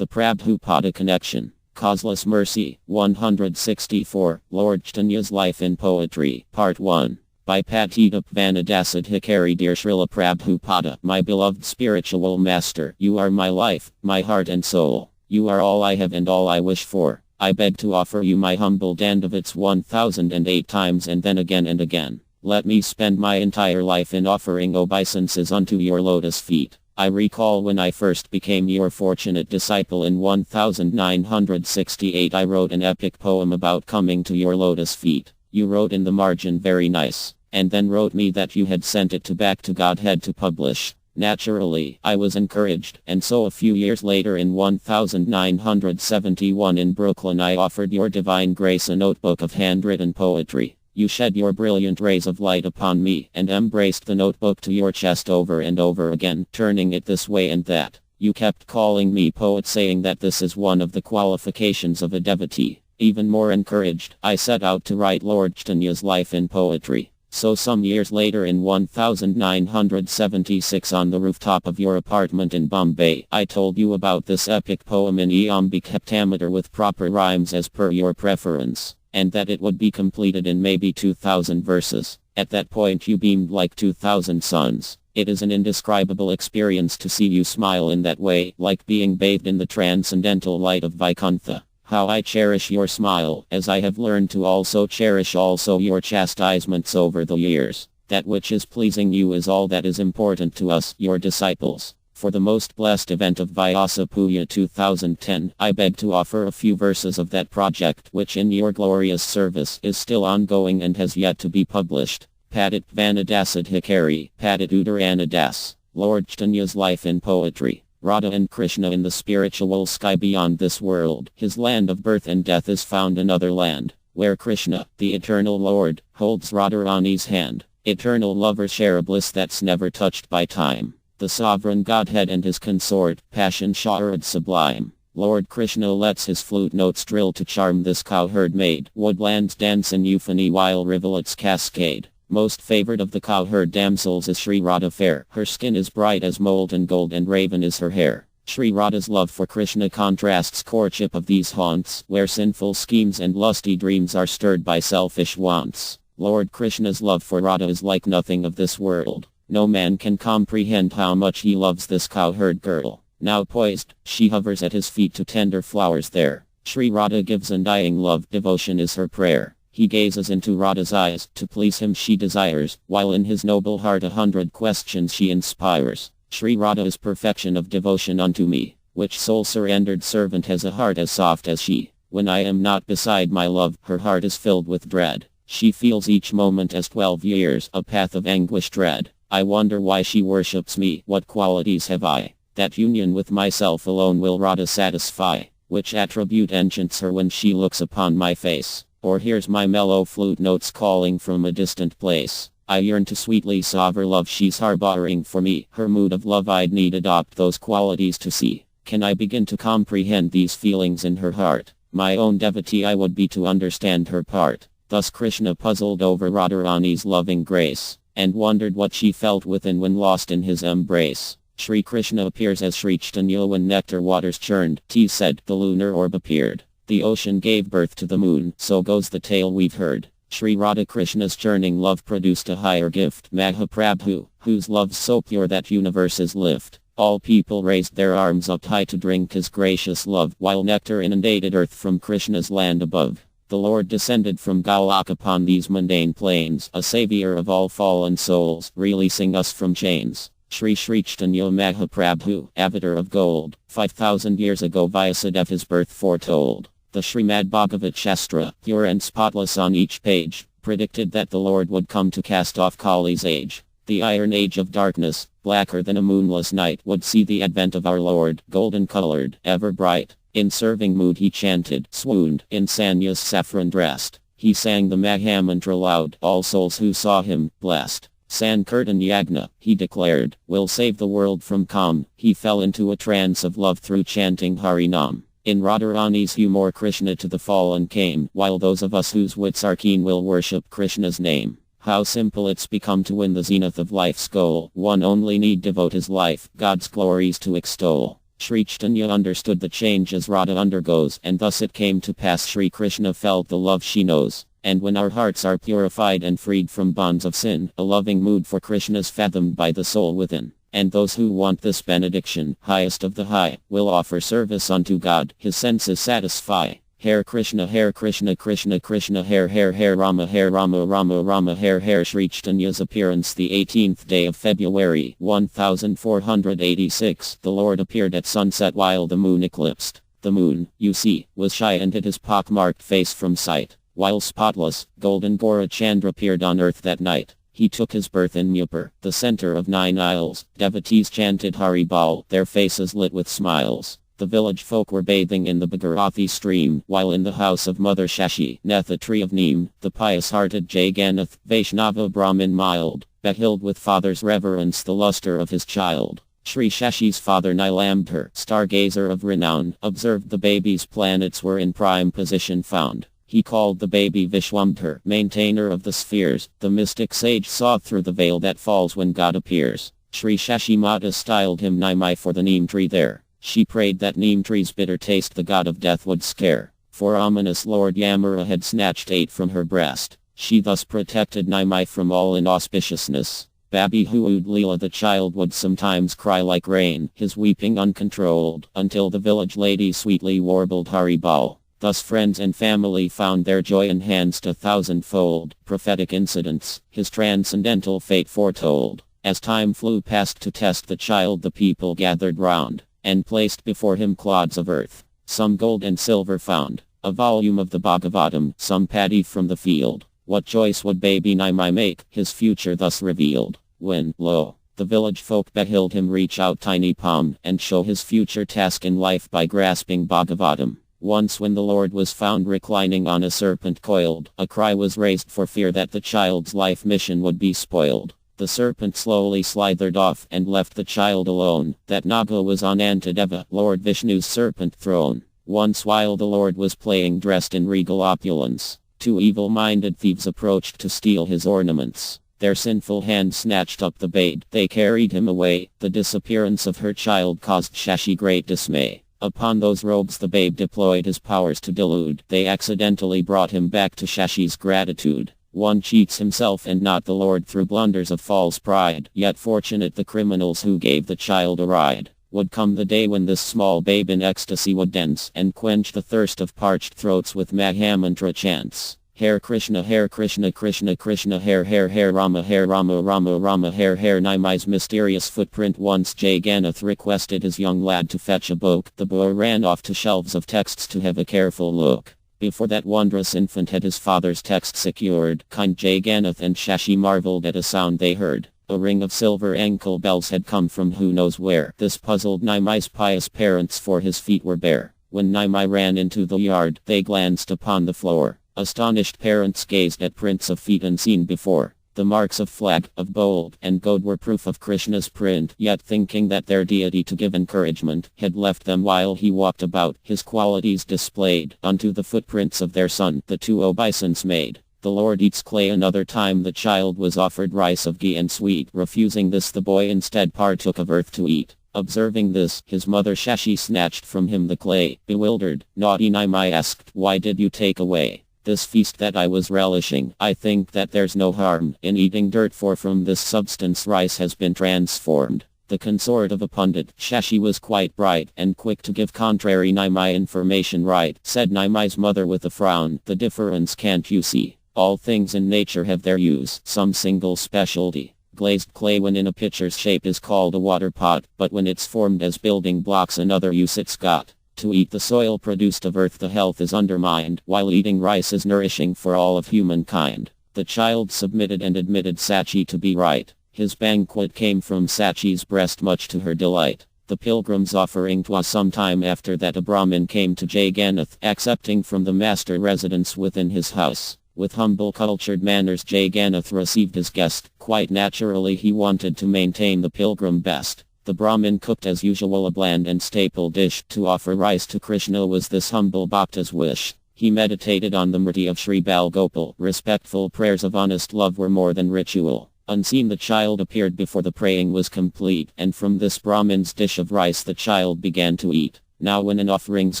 The Prabhupada Connection. Causeless Mercy. 164. Lord Chaitanya's Life in Poetry. Part 1. By PRABHUPADA Hikari. Dear Srila Prabhupada, my beloved spiritual master, you are my life, my heart and soul. You are all I have and all I wish for. I beg to offer you my humble dandavats 1008 times and then again and again. Let me spend my entire life in offering obeisances unto your lotus feet. I recall when I first became your fortunate disciple in 1968. I wrote an epic poem about coming to your lotus feet. You wrote in the margin very nice, and then wrote me that you had sent it back to Godhead to publish. Naturally, I was encouraged, and so a few years later in 1971 in Brooklyn I offered your divine grace a notebook of handwritten poetry. You shed your brilliant rays of light upon me, and embraced the notebook to your chest over and over again, turning it this way and that. You kept calling me poet, saying that this is one of the qualifications of a devotee. Even more encouraged, I set out to write Lord Chaitanya's life in poetry. So some years later in 1976 on the rooftop of your apartment in Bombay, I told you about this epic poem in iambic heptameter with proper rhymes as per your preference, and that it would be completed in maybe 2,000 verses. At that point you beamed like 2,000 suns. It is an indescribable experience to see you smile in that way, like being bathed in the transcendental light of Vaikuntha. How I cherish your smile, as I have learned to also cherish also your chastisements over the years. That which is pleasing you is all that is important to us, your disciples. For the most blessed event of Vyasa Puja 2010, I beg to offer a few verses of that project which in your glorious service is still ongoing and has yet to be published. Padit Vanadasad Hikari, Padit Udaranadas, Lord Chaitanya's life in poetry. Radha and Krishna in the spiritual sky beyond this world. His land of birth and death is found another land, where Krishna, the eternal Lord, holds Radharani's hand. Eternal lovers share a bliss that's never touched by time. The sovereign Godhead and his consort, Passion Sharad sublime. Lord Krishna lets his flute notes drill to charm this cowherd maid. Woodlands dance in euphony while rivulets cascade. Most favored of the cowherd damsels is Sri Radha fair. Her skin is bright as molten gold and raven is her hair. Sri Radha's love for Krishna contrasts courtship of these haunts, where sinful schemes and lusty dreams are stirred by selfish wants. Lord Krishna's love for Radha is like nothing of this world. No man can comprehend how much he loves this cowherd girl. Now poised, she hovers at his feet to tender flowers there. Sri Radha gives undying love, devotion is her prayer. He gazes into Radha's eyes, to please him she desires, while in his noble heart 100 questions she inspires. Sri Radha is perfection of devotion unto me. Which soul-surrendered servant has a heart as soft as she? When I am not beside my love, her heart is filled with dread. She feels each moment as 12 years, a path of anguish dread. I wonder why she worships me, what qualities have I? That union with myself alone will Radha satisfy. Which attribute enchants her when she looks upon my face? Or hears my mellow flute notes calling from a distant place. I yearn to sweetly solve her love she's harboring for me. Her mood of love I'd need adopt those qualities to see. Can I begin to comprehend these feelings in her heart? My own devotee I would be to understand her part. Thus Krishna puzzled over Radharani's loving grace, and wondered what she felt within when lost in his embrace. Sri Krishna appears as Sri Chaitanya when nectar waters churned. T said, the lunar orb appeared. The ocean gave birth to the moon, so goes the tale we've heard. Sri Radha Krishna's churning love produced a higher gift. Mahaprabhu, whose love's so pure that universes lift. All people raised their arms up high to drink his gracious love, while nectar inundated earth from Krishna's land above. The Lord descended from Golok upon these mundane plains, a savior of all fallen souls, releasing us from chains. Sri Sri Chaitanya Mahaprabhu, avatar of gold, 5,000 years ago Vyasadeva his birth foretold. The Srimad Bhagavat Shastra, pure and spotless on each page, predicted that the Lord would come to cast off Kali's age. The iron age of darkness, blacker than a moonless night, would see the advent of our Lord, golden colored, ever bright. In serving mood he chanted, swooned, in sannyas saffron dressed. He sang the Mahamantra loud, all souls who saw him, blessed. Sankirtan Yagna, he declared, will save the world from Kam. He fell into a trance of love through chanting Harinam. In Radharani's humor Krishna to the fallen came, while those of us whose wits are keen will worship Krishna's name. How simple it's become to win the zenith of life's goal. One only need devote his life, God's glories to extol. Sri Chaitanya understood the change as Radha undergoes, and thus it came to pass Sri Krishna felt the love she knows. And when our hearts are purified and freed from bonds of sin, a loving mood for Krishna is fathomed by the soul within. And those who want this benediction, highest of the high, will offer service unto God, his senses satisfy. Hare Krishna, Krishna Krishna, Hare Rama, Rama Rama, Hare Sri Chaitanya's appearance the 18th day of February, 1486. The Lord appeared at sunset while the moon eclipsed. The moon, you see, was shy and hid his pock-marked face from sight, while spotless, golden Gora Chandra appeared on earth that night. He took his birth in Mupur, the center of 9 isles. Devotees chanted Hari Bal, their faces lit with smiles. The village folk were bathing in the Bhagirathi stream, while in the house of Mother Shashi, neath the tree of Neem, the pious-hearted Jagannath, Vaishnava Brahmin mild, beheld with father's reverence the luster of his child. Sri Shashi's father Nilambdhar, stargazer of renown, observed the baby's planets were in prime position found. He called the baby Vishwambhar, maintainer of the spheres. The mystic sage saw through the veil that falls when God appears. Sri Shashi Mata styled him Nimai for the neem tree there. She prayed that neem tree's bitter taste the god of death would scare. For ominous Lord Yamara had snatched 8 from her breast. She thus protected Nimai from all inauspiciousness. Babi Huud Leela the child would sometimes cry like rain, his weeping uncontrolled, until the village lady sweetly warbled Hari Bal. Thus friends and family found their joy enhanced 1,000-fold. Prophetic incidents, his transcendental fate foretold. As time flew past to test the child, the people gathered round and placed before him clods of earth. Some gold and silver found, a volume of the Bhagavatam, some paddy from the field. What choice would baby Nimai make? His future thus revealed. When, lo, the village folk beheld him reach out tiny palm and show his future task in life by grasping Bhagavatam. Once when the Lord was found reclining on a serpent coiled, a cry was raised for fear that the child's life mission would be spoiled. The serpent slowly slithered off and left the child alone. That Naga was on Antadeva, Lord Vishnu's serpent throne. Once while the Lord was playing dressed in regal opulence, 2 evil-minded thieves approached to steal his ornaments. Their sinful hand snatched up the babe. They carried him away. The disappearance of her child caused Shashi great dismay. Upon those robes the babe deployed his powers to delude. They accidentally brought him back to Shashi's gratitude. One cheats himself and not the Lord through blunders of false pride. Yet fortunate the criminals who gave the child a ride. Would come the day when this small babe in ecstasy would dance and quench the thirst of parched throats with Mahamantra chants. Hare Krishna, Krishna Krishna, Hare Rama, Rama Hare Nimai's mysterious footprint. Once Jagannath requested his young lad to fetch a book. The boy ran off to shelves of texts to have a careful look. Before that wondrous infant had his father's text secured, kind Jagannath and Shashi marveled at a sound they heard. A ring of silver ankle bells had come from who knows where. This puzzled Nimai's pious parents, for his feet were bare. When Nimai ran into the yard, they glanced upon the floor. Astonished parents gazed at prints of feet unseen before. The marks of flag, of gold, and gold were proof of Krishna's print, yet thinking that their deity to give encouragement had left them while he walked about, his qualities displayed unto the footprints of their son, the 2 obeisance made. The Lord eats clay. Another time the child was offered rice of ghee and sweet. Refusing this, the boy instead partook of earth to eat. Observing this, his mother Shashi snatched from him the clay. Bewildered, naughty Nimai asked, "Why did you take away this feast that I was relishing? I think that there's no harm in eating dirt, for from this substance rice has been transformed." The consort of a pundit, Shashi was quite bright and quick to give contrary Nimai information right. Said Nimai's mother with a frown, "The difference can't you see? All things in nature have their use, some single specialty. Glazed clay when in a pitcher's shape is called a water pot, but when it's formed as building blocks another use it's got. To eat the soil produced of earth the health is undermined, while eating rice is nourishing for all of humankind." The child submitted and admitted Sachi to be right. His banquet came from Sachi's breast, much to her delight. The pilgrim's offering. 'Twas some time after that a Brahmin came to Jagannath, accepting from the master residence within his house. With humble cultured manners Jagannath received his guest. Quite naturally he wanted to maintain the pilgrim best. The Brahmin cooked as usual a bland and staple dish. To offer rice to Krishna was this humble bhakta's wish. He meditated on the murti of Sri Bal Gopal. Respectful prayers of honest love were more than ritual. Unseen the child appeared before the praying was complete, and from this Brahmin's dish of rice the child began to eat. Now when an offering's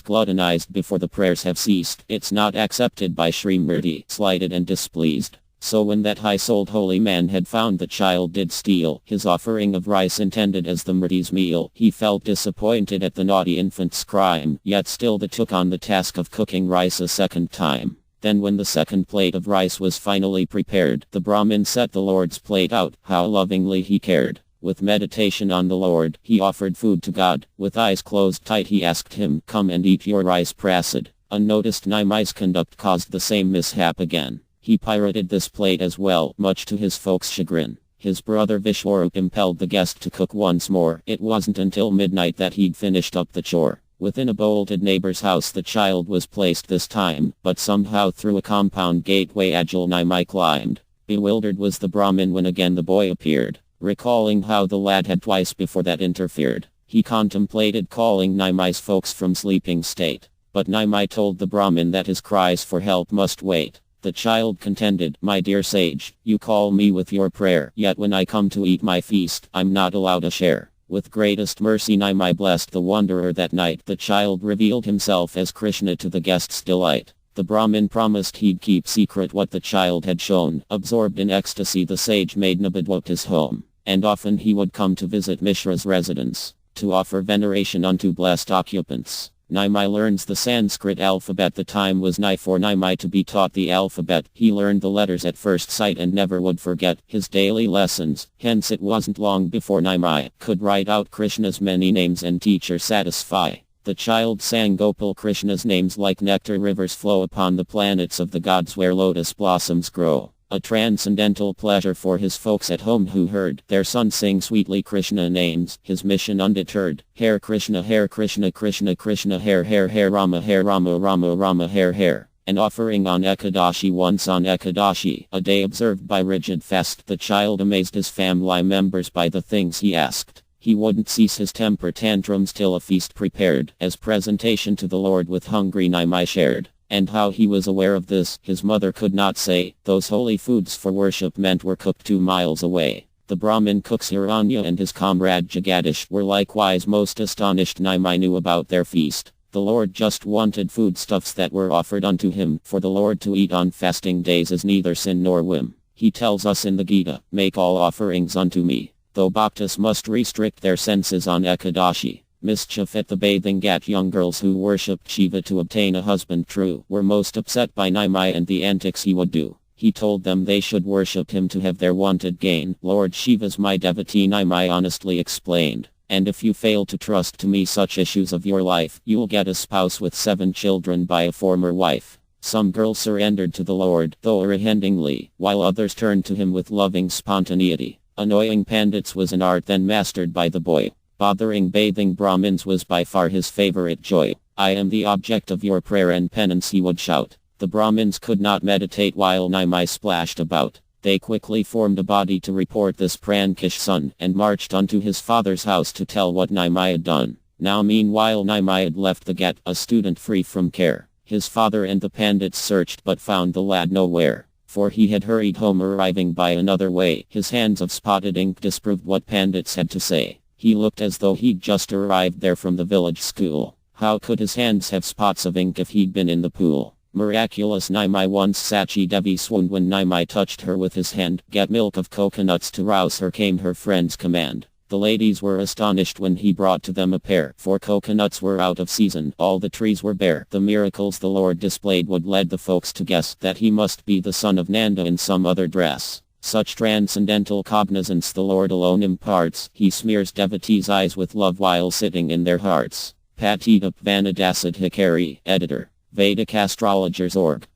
gluttonized before the prayers have ceased, it's not accepted by Srimurti, slighted and displeased. So when that high-souled holy man had found the child did steal his offering of rice intended as the Murti's meal, he felt disappointed at the naughty infant's crime, yet still took on the task of cooking rice a second time. Then when the second plate of rice was finally prepared, the Brahmin set the Lord's plate out. How lovingly he cared. With meditation on the Lord, he offered food to God. With eyes closed tight he asked him, "Come and eat your rice, Prasad." Unnoticed Nimai's conduct caused the same mishap again. He pirated this plate as well, much to his folks' chagrin. His brother Vishwarup impelled the guest to cook once more. It wasn't until midnight that he'd finished up the chore. Within a bolted neighbor's house the child was placed this time, but somehow through a compound gateway agile Nimai climbed. Bewildered was the Brahmin when again the boy appeared. Recalling how the lad had twice before that interfered, he contemplated calling Nimai's folks from sleeping state. But Nimai told the Brahmin that his cries for help must wait. The child contended, "My dear sage, you call me with your prayer, yet when I come to eat my feast, I'm not allowed a share." With greatest mercy Nimai blessed the wanderer that night. The child revealed himself as Krishna to the guest's delight. The Brahmin promised he'd keep secret what the child had shown. Absorbed in ecstasy the sage made Nabadwat his home. And often he would come to visit Mishra's residence, to offer veneration unto blessed occupants. Nimai learns the Sanskrit alphabet. The time was nigh for Nimai to be taught the alphabet. He learned the letters at first sight and never would forget his daily lessons. Hence it wasn't long before Nimai could write out Krishna's many names and teach or satisfy. The child sang Gopal Krishna's names like nectar rivers flow upon the planets of the gods where lotus blossoms grow. A transcendental pleasure for his folks at home who heard their son sing sweetly Krishna names, his mission undeterred. Hare Krishna, Krishna Krishna, Hare Rama, Rama Rama, Hare. An offering on Ekadashi. Once on Ekadashi, a day observed by rigid fast, the child amazed his family members by the things he asked. He wouldn't cease his temper tantrums till a feast prepared, as presentation to the Lord with hungry Nimai shared. And how he was aware of this, his mother could not say. Those holy foods for worship meant were cooked 2 miles away. The Brahmin cooks Hiranya and his comrade Jagadish were likewise most astonished. Nimai knew about their feast. The Lord just wanted foodstuffs that were offered unto him. For the Lord to eat on fasting days is neither sin nor whim. He tells us in the Gita, "Make all offerings unto me." Though bhaktas must restrict their senses on Ekadashi. Mischief at the bathing ghat. Young girls who worshipped Shiva to obtain a husband true were most upset by Nimai and the antics he would do. He told them they should worship him to have their wanted gain. "Lord Shiva's my devotee," Nimai honestly explained. "And if you fail to trust to me such issues of your life, you'll get a spouse with 7 children by a former wife." Some girls surrendered to the Lord, though unrelentingly, while others turned to him with loving spontaneity. Annoying pandits was an art then mastered by the boy. Bothering bathing Brahmins was by far his favorite joy. "I am the object of your prayer and penance," he would shout. The Brahmins could not meditate while Nimai splashed about. They quickly formed a body to report this prankish son, and marched unto his father's house to tell what Nimai had done. Now meanwhile Nimai had left the ghat, a student free from care. His father and the pandits searched but found the lad nowhere. For he had hurried home, arriving by another way. His hands of spotted ink disproved what pandits had to say. He looked as though he'd just arrived there from the village school. How could his hands have spots of ink if he'd been in the pool? Miraculous. Nimai. Once Sachi Devi swooned when Nimai touched her with his hand. "Get milk of coconuts to rouse her," came her friend's command. The ladies were astonished when he brought to them a pair, for coconuts were out of season. All the trees were bare. The miracles the Lord displayed would lead the folks to guess that he must be the son of Nanda in some other dress. Such transcendental cognizance the Lord alone imparts. He smears devotees' eyes with love while sitting in their hearts. Patita Vanadasid Hikari, Editor. Vedic Astrologers.org